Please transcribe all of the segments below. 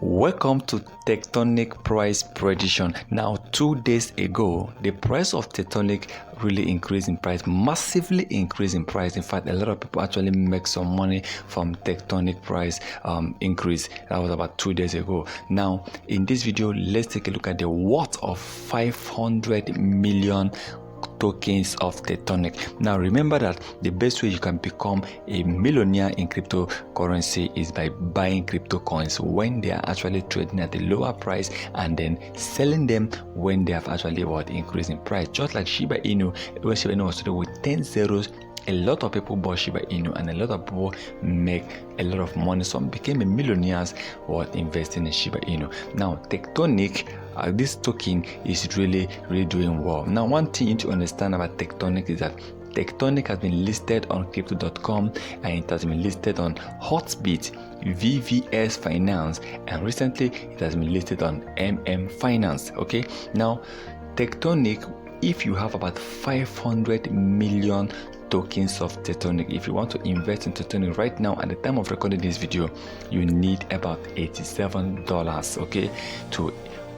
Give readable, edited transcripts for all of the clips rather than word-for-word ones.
Welcome to Tectonic price prediction. Now, 2 days ago, the price of Tectonic really increased in price, massively increased in price. In fact, a lot of people actually make some money from Tectonic price increase. That was about 2 days ago. Now, in this video, let's take a look at the worth of 500 million tokens of Tectonic. Now remember that the best way you can become a millionaire in cryptocurrency is by buying crypto coins when they are actually trading at a lower price and then selling them when they have actually increased in price. Just like Shiba Inu, when Shiba Inu was trading with 10 zeros, a lot of people bought Shiba Inu and a lot of people make a lot of money. Some became a millionaires while investing in Shiba Inu. Now Tectonic, this token is really doing well. Now one thing you need to understand about Tectonic is that Tectonic has been listed on crypto.com and it has been listed on Hotbit, VVS Finance, and recently it has been listed on Finance. Okay, now Tectonic, if you have about 500 million tokens of Tectonic, if you want to invest in Tectonic right now at the time of recording this video, you need about $87, okay, to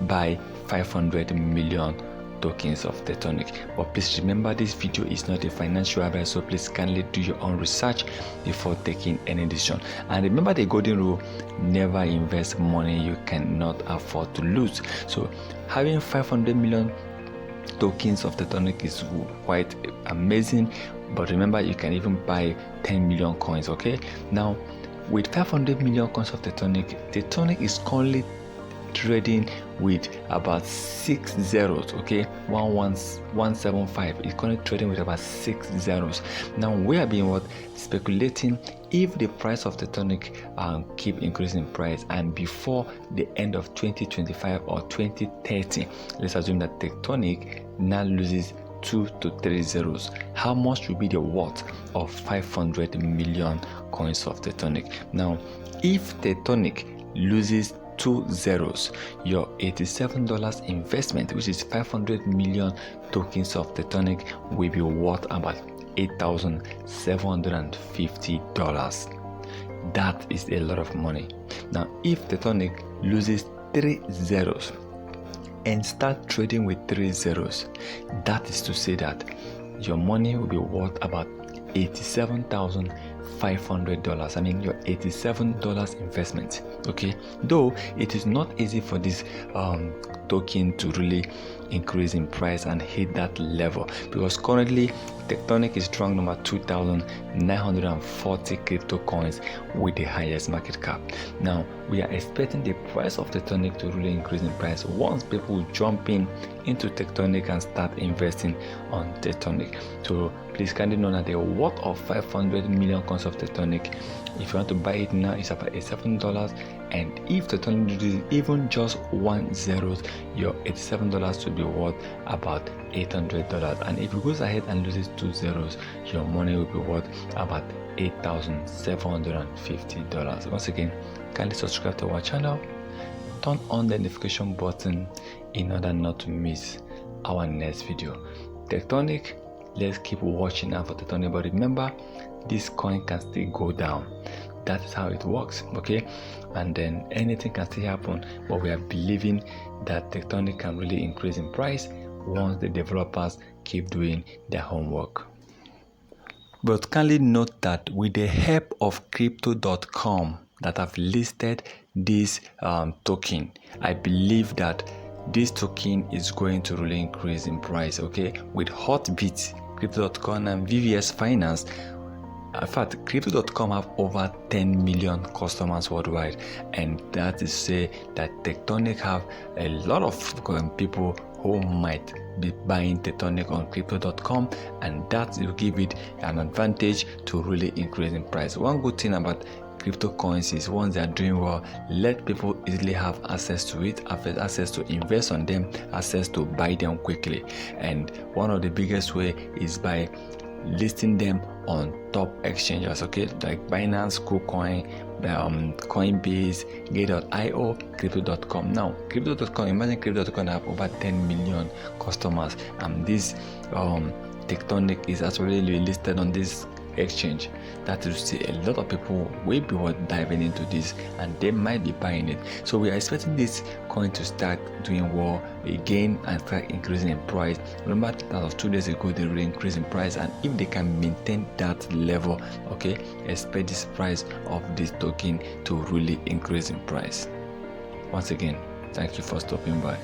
buy 500 million tokens of Tectonic. But please remember, this video is not a financial advice, so please kindly do your own research before taking any decision. And remember the golden rule: never invest money you cannot afford to lose. So having 500 million tokens of Tectonic is quite amazing, but remember, you can even buy 10 million coins. Okay, now with 500 million coins of Tectonic is currently trading with about 6 zeros. Okay, 175 is currently trading with about 6 zeros. Now we have been speculating if the price of Tectonic keep increasing in price, and before the end of 2025 or 2030, let's assume that Tectonic now loses 2 to 3 zeros, how much will be the worth of 500 million coins of Tectonic? Now if Tectonic loses 2 zeros, your $87 investment, which is 500 million tokens of Tectonic, will be worth about $8,750. That is a lot of money. Now if Tectonic loses 3 zeros and start trading with 3 zeros, that is to say that your money will be worth about $87,500. I mean, your $87 investment. Okay, though it is not easy for this token to really increase in price and hit that level, because currently Tectonic is rank number 2,940 crypto coins with the highest market cap. Now we are expecting the price of Tectonic to really increase in price once people jump into Tectonic and start investing on Tectonic. So please kindly know that the worth of 500 million coins of Tectonic, if you want to buy it now, is about $87, and if Tectonic loses even just 1 zero, your $87 will be worth about $800, and if it goes ahead and loses 2 zeros, your money will be worth about $8,750. Once again, kindly subscribe to our channel, turn on the notification button in order not to miss our next video. Tectonic, let's keep watching out for Tectonic, but remember, this coin can still go down. That is how it works. Okay, and then anything can still happen, but we are believing that Tectonic can really increase in price once the developers keep doing their homework. But kindly note that with the help of crypto.com that have listed this token, I believe that this token is going to really increase in price. Okay, with Hotbit, crypto.com, and VVS Finance. In fact, crypto.com have over 10 million customers worldwide, and that is to say that Tectonic have a lot of people who might be buying Tectonic on crypto.com, and that will give it an advantage to really increase in price. One good thing about crypto coins is once they are doing well, let people easily have access to it, access to invest on them, access to buy them quickly. And one of the biggest way is by listing them on top exchanges, okay, like Binance, Kucoin, Coinbase, Gate.io, Crypto.com. Now, Crypto.com, imagine Crypto.com have over 10 million customers, and this Tectonic is actually listed on this exchange. That is to say, a lot of people will be diving into this and they might be buying it. So we are expecting this coin to start doing well again and start increasing in price. Remember that was 2 days ago they really increased in price, and if they can maintain that level, okay, expect this price of this token to really increase in price. Once again, thank you for stopping by.